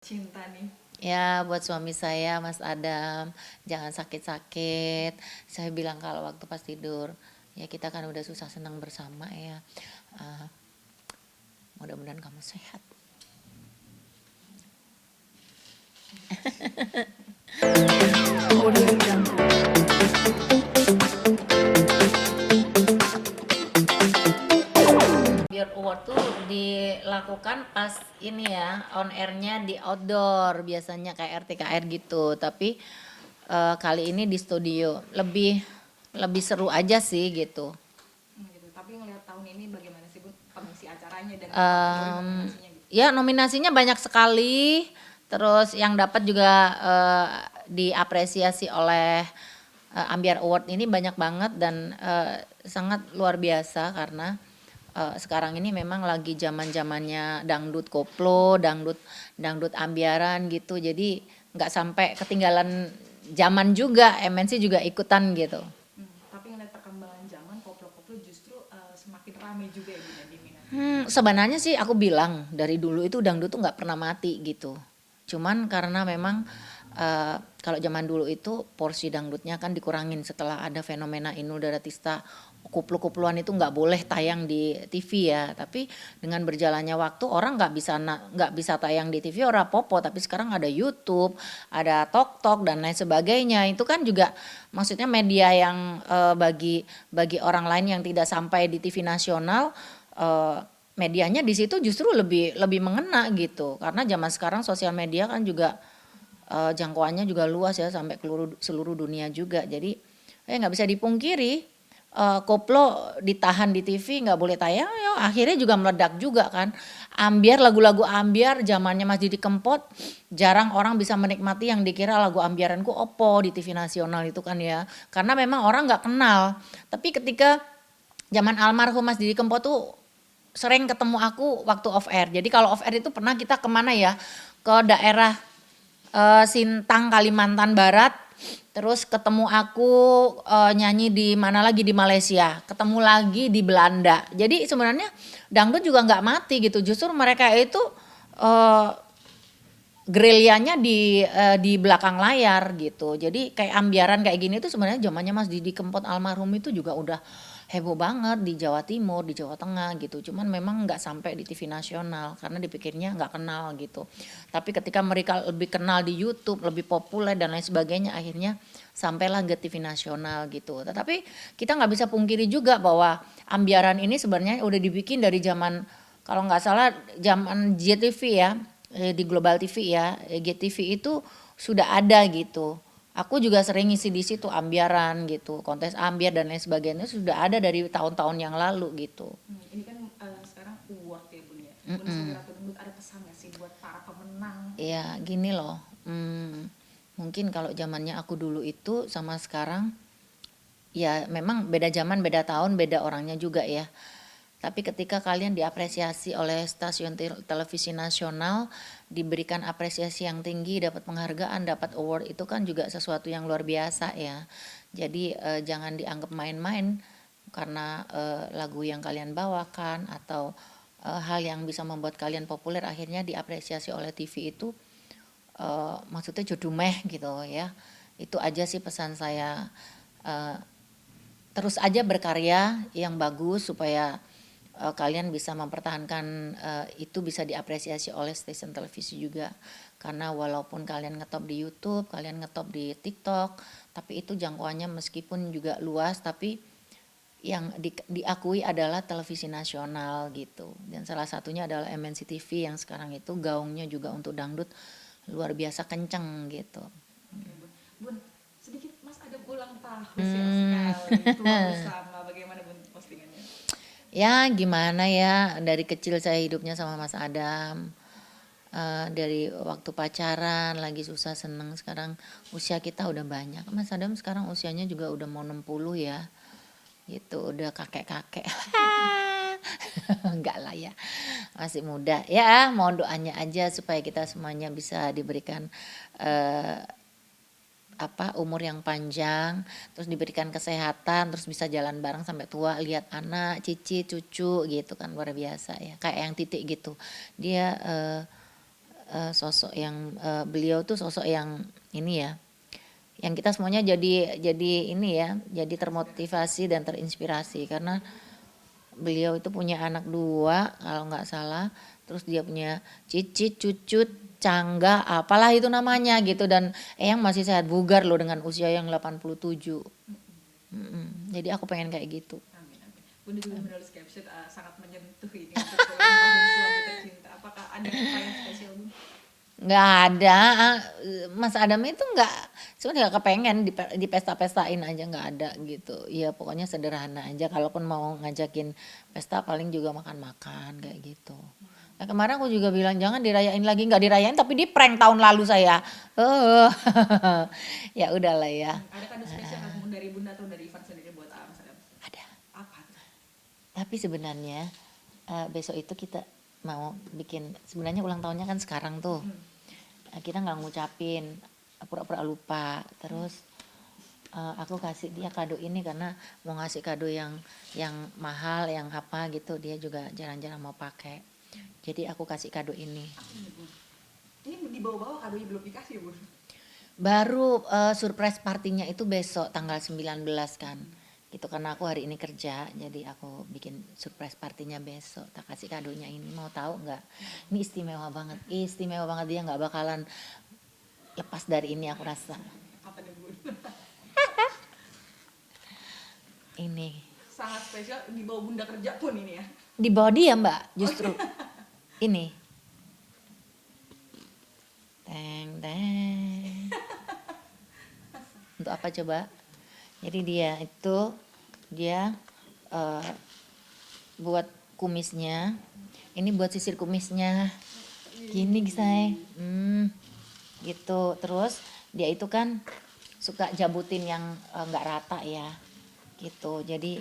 cinta nih. Ya, buat suami saya, Mas Adam, jangan sakit-sakit. Saya bilang kalau waktu pas tidur, ya kita kan udah susah senang bersama ya. Eh, Mudah-mudahan kamu sehat. Audio Jungle. Biar award tuh dilakukan pas ini ya, on airnya di outdoor, biasanya kayak RTKR gitu. Tapi kali ini di studio, lebih lebih seru aja sih gitu. Gitu. Tapi ngelihat tahun ini bagaimana sih Bu pengisi acaranya dan kategori Em, nominasinya gitu. ya nominasinya banyak sekali, terus yang dapat juga diapresiasi oleh Ambiar Award ini banyak banget dan sangat luar biasa karena sekarang ini memang lagi zaman-zamannya dangdut koplo, dangdut dangdut ambiaran gitu, jadi nggak sampai ketinggalan zaman juga, MNC juga ikutan gitu. Tapi ngelihat perkembangan zaman koplo-koplo justru semakin ramai juga ya Bu ya diminati. Sebenarnya sih aku bilang dari dulu itu dangdut tuh nggak pernah mati gitu. Cuman karena memang kalau zaman dulu itu porsi dangdutnya kan dikurangin setelah ada fenomena Inul Daratista, kuplu-kupluan itu nggak boleh tayang di TV ya. Tapi dengan berjalannya waktu orang nggak bisa tayang di TV ora popo. Tapi sekarang ada YouTube, ada TokTok dan lain sebagainya. Itu kan juga maksudnya media yang bagi bagi orang lain yang tidak sampai di TV nasional, medianya di situ justru lebih lebih mengena gitu. Karena zaman sekarang sosial media kan juga jangkauannya juga luas ya sampai ke seluruh dunia juga. Jadi nggak bisa dipungkiri koplo ditahan di TV nggak boleh tayang, ya akhirnya juga meledak juga kan. Ambiar, lagu-lagu ambiar zamannya Mas Didi Kempot, jarang orang bisa menikmati yang dikira lagu ambiaranku opo di TV nasional itu kan ya. Karena memang orang nggak kenal. Tapi ketika zaman almarhum Mas Didi Kempot tuh sering ketemu aku waktu off air. Jadi kalau off air itu pernah kita kemana ya? Ke daerah Sintang, Kalimantan Barat. Terus ketemu aku nyanyi di mana lagi di Malaysia. Ketemu lagi di Belanda. Jadi sebenarnya dangdut juga nggak mati gitu. Justru mereka itu eh, gerilyanya di belakang layar gitu. Jadi kayak ambiaran kayak gini tuh sebenarnya zamannya Mas Didi Kempot almarhum itu juga udah heboh banget di Jawa Timur, di Jawa Tengah gitu. Cuman memang nggak sampai di TV nasional karena dipikirnya nggak kenal gitu. Tapi ketika mereka lebih kenal di YouTube, lebih populer dan lain sebagainya, akhirnya sampailah ke TV nasional gitu. Tetapi kita nggak bisa pungkiri juga bahwa ambiaran ini sebenarnya udah dibikin dari zaman, kalau nggak salah zaman JTV ya, di Global TV ya, GTV itu sudah ada gitu. Aku juga sering ngisi di situ ambiaran gitu, kontes ambiar dan lain sebagainya sudah ada dari tahun-tahun yang lalu gitu. Ini kan sekarang award ya Bun ya. Bun sebagai Mm-mm. Ratu Dangdut ada pesan nggak sih buat para pemenang? Ya gini loh, mungkin kalau zamannya aku dulu itu sama sekarang, ya memang beda zaman, beda tahun, beda orangnya juga ya. Tapi ketika kalian diapresiasi oleh stasiun televisi nasional, diberikan apresiasi yang tinggi, dapat penghargaan, dapat award, itu kan juga sesuatu yang luar biasa ya. Jadi jangan dianggap main-main karena lagu yang kalian bawakan atau hal yang bisa membuat kalian populer akhirnya diapresiasi oleh TV itu, maksudnya jodoh meh gitu ya. Itu aja sih pesan saya. Eh, Terus aja berkarya yang bagus supaya kalian bisa mempertahankan itu bisa diapresiasi oleh stasiun televisi juga. Karena walaupun kalian ngetop di YouTube, kalian ngetop di TikTok, tapi itu jangkauannya meskipun juga luas, tapi yang diakui adalah televisi nasional gitu. Dan salah satunya adalah MNC TV yang sekarang itu gaungnya juga untuk dangdut luar biasa kenceng gitu. Oke Bun. Bun, sedikit Mas ada ulang tahun siap sekali. Keluar bersama bagaimana Bun postingannya? Ya gimana ya, dari kecil saya hidupnya sama Mas Adam. Dari waktu pacaran lagi susah seneng, sekarang usia kita udah banyak. Mas Adam sekarang usianya juga udah mau 60 ya. Gitu, udah kakek-kakek. Enggak lah ya. Masih muda. Ya, mohon doanya aja supaya kita semuanya bisa diberikan eh, umur yang panjang, terus diberikan kesehatan, terus bisa jalan bareng sampai tua, lihat anak, cici, cucu gitu kan luar biasa ya. Kayak yang Titik gitu. Dia sosok yang beliau tuh sosok yang ini ya, yang kita semuanya jadi ini ya, jadi termotivasi dan terinspirasi karena beliau itu punya anak 2 kalau nggak salah, terus dia punya cicit, cucut, cangga, apalah itu namanya gitu dan eyang masih sehat bugar loh dengan usia yang 87. Jadi aku pengen kayak gitu. Amin, amin. Bunda juga menulis caption sangat menyentuh ini untuk ulang tahun suami tercinta. Apakah ada yang spesial, Bun? Nggak ada, Mas Adam itu nggak, sebenarnya nggak kepengen di pesta-pestain aja, nggak ada gitu. Ya pokoknya sederhana aja. Kalaupun mau ngajakin pesta paling juga makan-makan kayak gitu. Nah, kemarin aku juga bilang jangan dirayain lagi, nggak dirayain tapi di prank tahun lalu saya. Ya udahlah ya. Ada kado spesial nggak, Bun, dari Bunda atau dari Ivan sendiri buat Mas Adam? Ada. Apa tuh? Tapi sebenarnya besok itu kita mau bikin, sebenarnya ulang tahunnya kan sekarang tuh. Kita nggak ngucapin, pura-pura lupa. Terus aku kasih dia kado ini karena mau ngasih kado yang mahal, yang apa gitu, dia juga jarang-jarang mau pakai. Jadi aku kasih kado ini. Ini, Bun. Ini dibawa-bawa kadonya belum dikasih ya, Bun? Baru surprise partinya itu besok tanggal 19 kan. Gitu karena aku hari ini kerja, jadi aku bikin surprise partinya besok. Tak kasih kadonya ini, mau tahu nggak? Ini istimewa banget, dia nggak bakalan lepas dari ini aku rasa. Apa nih, Bun? Ini Sangat spesial, dibawa Bunda kerja pun ini ya. di bawah dia Mbak, justru ini. Teng teng. Untuk apa coba? Jadi dia buat kumisnya. Ini buat sisir kumisnya. Gini say. Gitu. Terus dia itu kan suka jabutin yang nggak rata ya. Gitu. Jadi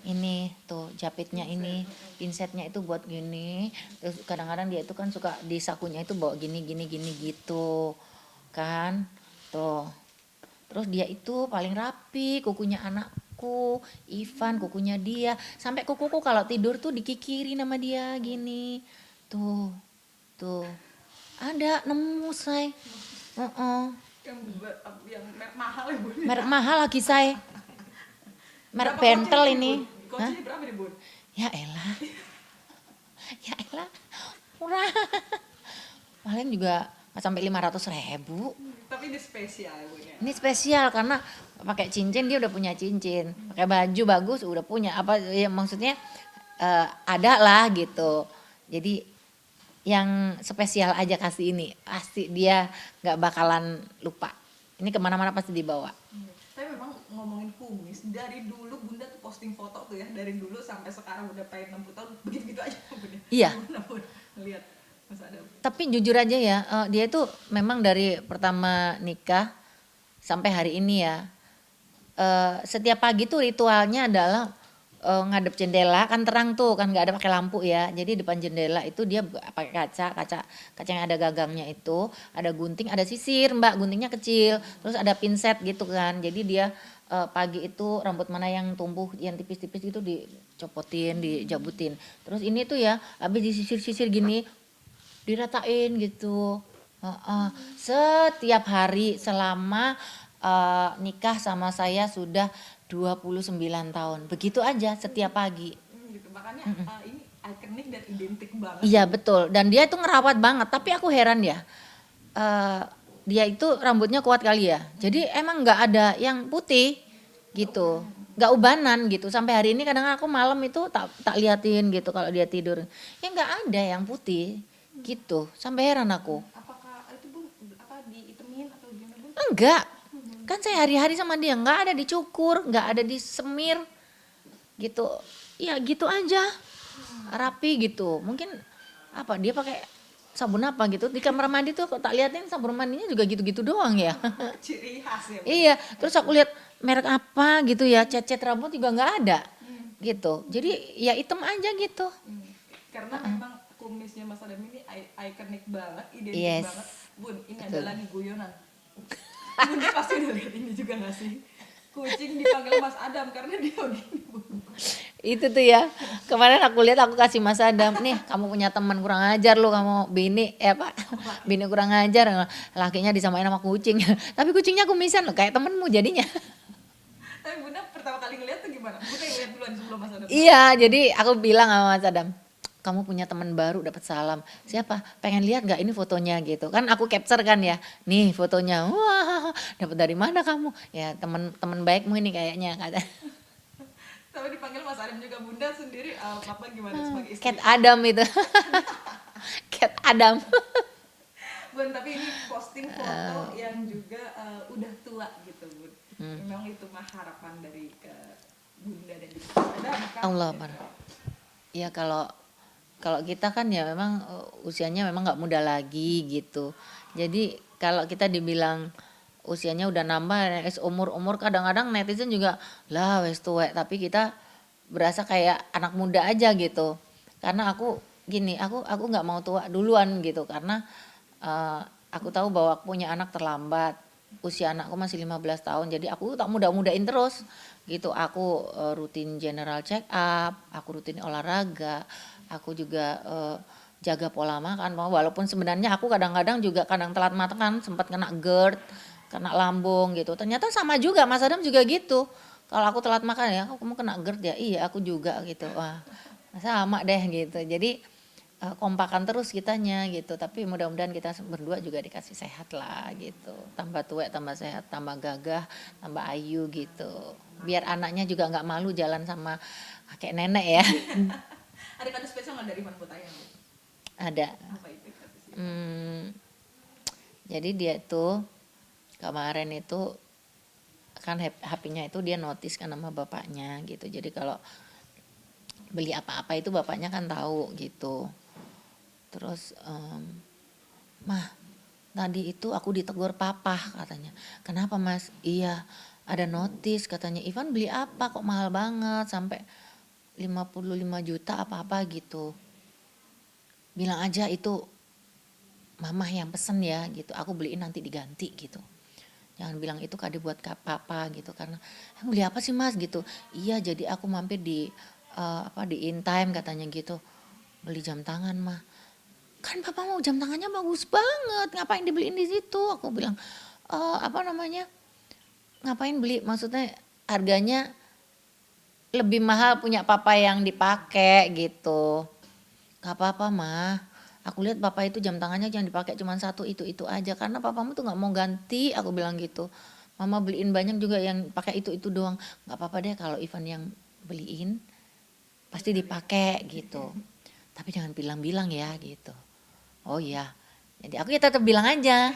ini tuh japitnya ini, pinsetnya itu buat gini. Terus kadang-kadang dia itu kan suka di sakunya itu bawa gini gitu. Kan? Tuh. Terus dia itu paling rapi, kukunya anakku, Ivan, kukunya dia. Sampai kukuku kalau tidur tuh dikikiri nama dia gini. Tuh, tuh. Ada, nemu say. Yang merek mahal ya, Bun? Merek mahal lagi say. Merek Berapa Pentel kocenya ini. Bun? Kocenya berapa nih, Bun? Ya elah. Ya elah. Murah. Paling juga nggak sampai 500.000. Tapi ini spesial ya, Bun ya? Ini spesial karena pakai cincin, dia udah punya cincin, pakai baju bagus udah punya, apa ya maksudnya ada lah gitu. Jadi yang spesial aja kasih ini, pasti dia nggak bakalan lupa. Ini kemana-mana pasti dibawa. Tapi memang ngomongin kumis, dari dulu Bunda tuh posting foto tuh ya, dari dulu sampai sekarang udah pengen 60 tahun begitu-begitu aja, Bun ya? Iya. Gimana, Bun, ngeliat Mas Adam? Tapi jujur aja ya, dia itu memang dari pertama nikah sampai hari ini ya, setiap pagi tuh ritualnya adalah ngadep jendela, kan terang tuh kan nggak ada pakai lampu ya, jadi depan jendela itu dia pakai kaca yang ada gagangnya itu, ada gunting, ada sisir Mbak, guntingnya kecil, terus ada pinset gitu kan. Jadi dia pagi itu rambut mana yang tumbuh yang tipis-tipis itu dicopotin, dijabutin. Terus ini tuh ya habis disisir-sisir gini diratain gitu. Setiap hari selama nikah sama saya sudah 29 tahun. Begitu aja setiap pagi. Gitu. Makanya ini ikonik dan identik banget. Iya betul. Dan dia itu ngerawat banget. Tapi aku heran ya. Dia itu rambutnya kuat kali ya. Jadi emang nggak ada yang putih gitu. Nggak ubanan gitu. Sampai hari ini kadang aku malam itu tak liatin gitu kalau dia tidur. Ya nggak ada yang putih gitu. Sampai heran aku. Apakah itu, Bun, apa diitemin atau gimana, Bun? Enggak. Kan saya hari-hari sama dia, nggak ada dicukur, nggak ada disemir gitu. Ya gitu aja. Rapi gitu. Mungkin apa dia pakai sabun apa gitu. Di kamar mandi tuh kok tak liatin sabun mandinya juga gitu-gitu doang ya. Ciri khas ya, Bun? Iya, terus aku lihat merek apa gitu ya, cat-cat rambut juga nggak ada. Gitu. Jadi ya hitam aja gitu. Karena memang kumisnya Mas Adam ini ikonik banget, identik Yes. banget. Bun, ini Betul. ada lagi guyonan. Bunda pasti udah lihat ini juga gak sih? Kucing dipanggil Mas Adam karena dia begini, Bun. Itu tuh ya, kemarin aku lihat aku kasih Mas Adam, nih kamu punya teman kurang ajar lu, kamu bini apa bini kurang ajar, lakinya disamain sama kucing. Tapi kucingnya kumisan loh kayak temenmu jadinya. Tapi Bunda pertama kali ngeliat tuh gimana? Bunda yang lihat duluan sebelum Mas Adam tahu. Iya, jadi aku bilang sama Mas Adam, kamu punya teman baru dapat salam. Siapa? Pengen lihat nggak ini fotonya gitu. Kan aku capture kan ya. Nih fotonya. Wah, dapat dari mana kamu? Ya teman-teman baikmu ini kayaknya kata. Tapi dipanggil Mas Adam juga. Bunda sendiri Papa gimana sebagai istri? Cat Adam itu. Cat Adam. Bun, tapi ini posting foto yang juga udah tua gitu Bun. Memang itu mah harapan dari Bunda dan juga Mas Adam kan? Allah Akbar. Ya kalau kalau kita kan ya memang usianya memang nggak muda lagi gitu. Jadi kalau kita dibilang usianya udah nambah, umur-umur kadang-kadang netizen juga lah wes tuwek, tapi kita berasa kayak anak muda aja gitu. Karena aku gini, aku nggak mau tua duluan gitu karena aku tahu bahwa aku punya anak terlambat. Usia anakku masih 15 tahun, jadi aku tak muda-mudain terus gitu. Aku rutin general check up, aku rutin olahraga, aku juga jaga pola makan. Walaupun sebenarnya aku kadang-kadang juga kadang telat makan, sempat kena GERD, kena lambung gitu. Ternyata sama juga, Mas Adam juga gitu. Kalau aku telat makan ya, kamu kena GERD ya, iya aku juga gitu. Wah, sama deh gitu. Jadi kompakan terus kitanya gitu, tapi mudah-mudahan kita berdua juga dikasih sehat lah gitu, tambah tua tambah sehat tambah gagah tambah ayu gitu, biar anaknya juga nggak malu jalan sama kakek nenek ya. Ada kado spesial nggak dari Ivan buat ayah? Ada. Apa itu kata sih? Jadi dia tuh kemarin itu kan HP-nya itu dia notice kan sama bapaknya gitu, jadi kalau beli apa-apa itu bapaknya kan tahu gitu. Terus mah tadi itu aku ditegur papa katanya. Kenapa mas? Iya ada notis katanya, Ivan beli apa kok mahal banget sampai 55 juta apa-apa gitu. Bilang aja itu mamah yang pesen ya gitu, aku beliin nanti diganti gitu. Jangan bilang itu kade buat papa gitu, karena beli apa sih mas gitu. Iya jadi aku mampir di di InTime katanya gitu, beli jam tangan mah. Kan papa mau jam tangannya bagus banget, ngapain dibeliin di situ? Aku bilang ngapain beli, maksudnya harganya lebih mahal punya papa yang dipakai gitu. Gak apa-apa mah, aku lihat papa itu jam tangannya jangan dipakai cuma satu itu aja, karena papamu tuh nggak mau ganti, aku bilang gitu. Mama beliin banyak juga yang pakai itu doang. Nggak apa-apa deh kalau Ivan yang beliin pasti dipakai gitu, tapi jangan bilang-bilang ya gitu. Oh iya, jadi aku ya tetap bilang aja,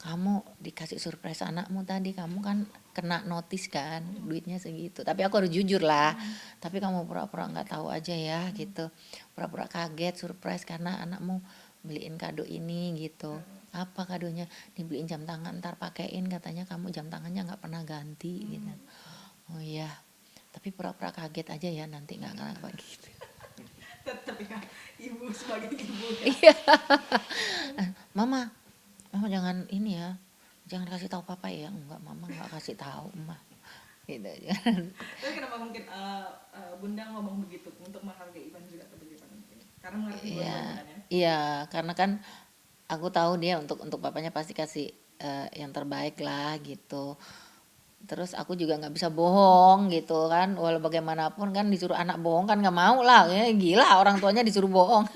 kamu dikasih surprise anakmu tadi, kamu kan kena notis kan, duitnya segitu. Tapi aku harus jujur lah, tapi kamu pura-pura nggak tahu aja ya gitu, pura-pura kaget surprise karena anakmu beliin kado ini gitu. Apa kadonya? Dibeliin jam tangan, ntar pakein, katanya kamu jam tangannya nggak pernah ganti gitu. Oh iya, tapi pura-pura kaget aja ya, nanti nggak kenapa gitu. Tetap ya, ibu sebagai ibu ya. Iya. Mama jangan ini ya, jangan kasih tahu papa ya. Enggak, mama nggak kasih tahu mah gitu. Tapi kenapa mungkin Bunda ngomong begitu untuk menghargai Ivan juga atau bagaimana mungkin? Karena mengerti Iya, dua-duanya kan ya. iya, karena kan aku tahu dia untuk papanya pasti kasih yang terbaik lah gitu. Terus aku juga nggak bisa bohong gitu kan, walau bagaimanapun kan disuruh anak bohong kan nggak mau lah, ya, gila orang tuanya disuruh bohong.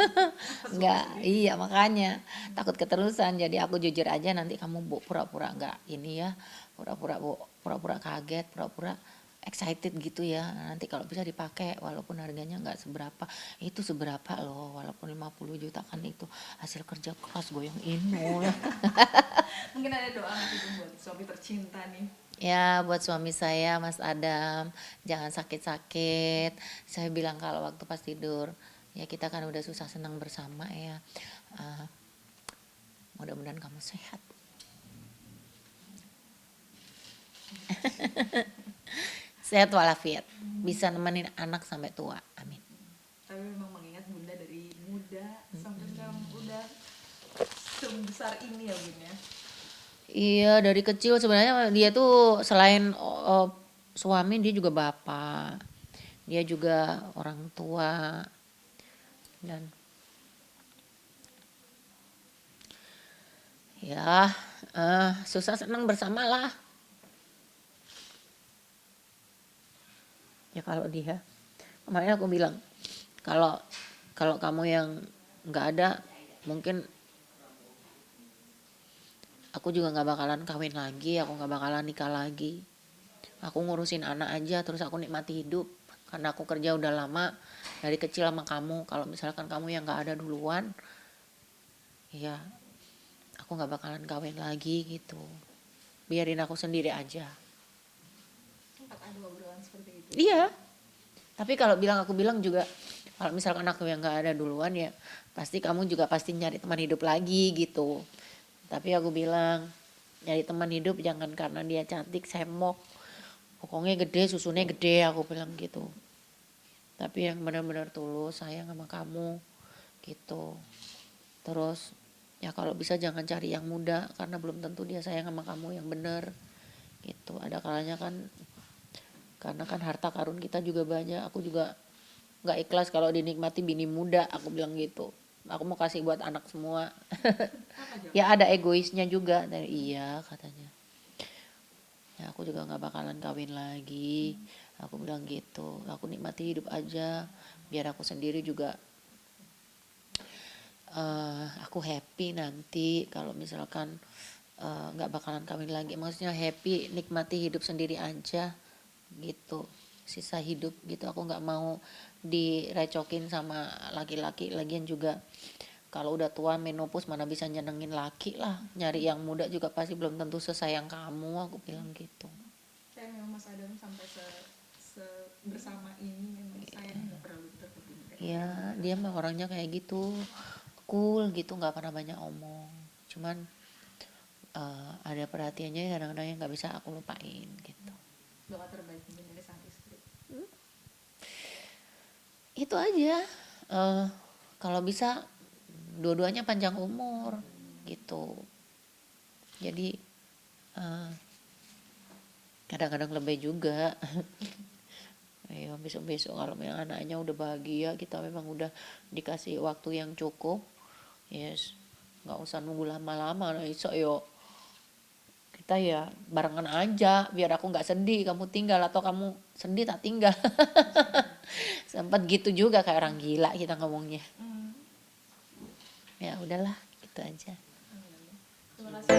Nggak, iya makanya takut keterusan, jadi aku jujur aja, nanti kamu pura-pura nggak ini ya, pura-pura kaget, pura-pura excited gitu ya, nanti kalau bisa dipakai walaupun harganya nggak seberapa. Itu seberapa loh, walaupun 50 juta kan itu hasil kerja keras goyang inu. Mungkin ada doa nggak sih buat suami tercinta nih? Ya buat suami saya Mas Adam, jangan sakit-sakit. Saya bilang kalau waktu pas tidur, ya kita kan udah susah senang bersama ya. Mudah-mudahan kamu sehat. Sehat walafiat, bisa nemenin anak sampai tua, amin. Tapi memang mengingat Bunda dari muda sampai sekarang udah sebesar ini ya Bun ya. Iya dari kecil sebenarnya dia tuh selain suami, dia juga bapak, dia juga orang tua, dan ya susah senang bersamalah. Ya kalau dia, makanya aku bilang kalau kalau kamu yang nggak ada, mungkin aku juga nggak bakalan kawin lagi, aku nggak bakalan nikah lagi. Aku ngurusin anak aja, terus aku nikmati hidup. Karena aku kerja udah lama, dari kecil sama kamu. Kalau misalkan kamu yang nggak ada duluan, ya aku nggak bakalan kawin lagi gitu. Biarin aku sendiri aja. Sempat ada obrolan seperti itu. Iya. Tapi kalau aku bilang juga, kalau misalkan aku yang nggak ada duluan ya, pasti kamu juga pasti nyari teman hidup lagi gitu. Tapi aku bilang, nyari teman hidup jangan karena dia cantik, semok, pokoknya gede, susunnya gede, aku bilang gitu. Tapi yang benar-benar tulus sayang sama kamu gitu. Terus ya kalau bisa jangan cari yang muda, karena belum tentu dia sayang sama kamu yang benar gitu. Ada kalanya kan, karena kan harta karun kita juga banyak, aku juga nggak ikhlas kalau dinikmati bini muda, aku bilang gitu. Aku mau kasih buat anak semua. Ya ada egoisnya juga. Dari iya katanya, ya aku juga nggak bakalan kawin lagi, aku bilang gitu. Aku nikmati hidup aja, biar aku sendiri juga aku happy nanti kalau misalkan nggak bakalan kawin lagi. Maksudnya happy, nikmati hidup sendiri aja gitu, sisa hidup gitu. Aku nggak mau direcokin sama laki-laki. Lagian juga kalau udah tua menopause mana bisa nyenengin laki lah. Nyari yang muda juga pasti belum tentu sesayang kamu, aku bilang gitu. Kayak memang Mas Adam sampai bersama ini memang sayangnya nggak pernah luput dari Ya dia mah orangnya kayak gitu, cool gitu, nggak pernah banyak omong. Cuman ada perhatiannya kadang-kadang yang nggak bisa aku lupain gitu. doa terbaik mungkin dari sang istri. Itu aja. Kalau bisa dua-duanya panjang umur gitu. Jadi kadang-kadang lebih juga. Ayo besok-besok kalau yang anaknya udah bahagia, kita memang udah dikasih waktu yang cukup, yes, nggak usah nunggu lama-lama. Nah iso yo kita ya barengan aja, biar aku nggak sedih kamu tinggal, atau kamu sedih tak tinggal. Sempat gitu juga, kayak orang gila kita ngomongnya. Ya udahlah gitu aja. Terima kasih.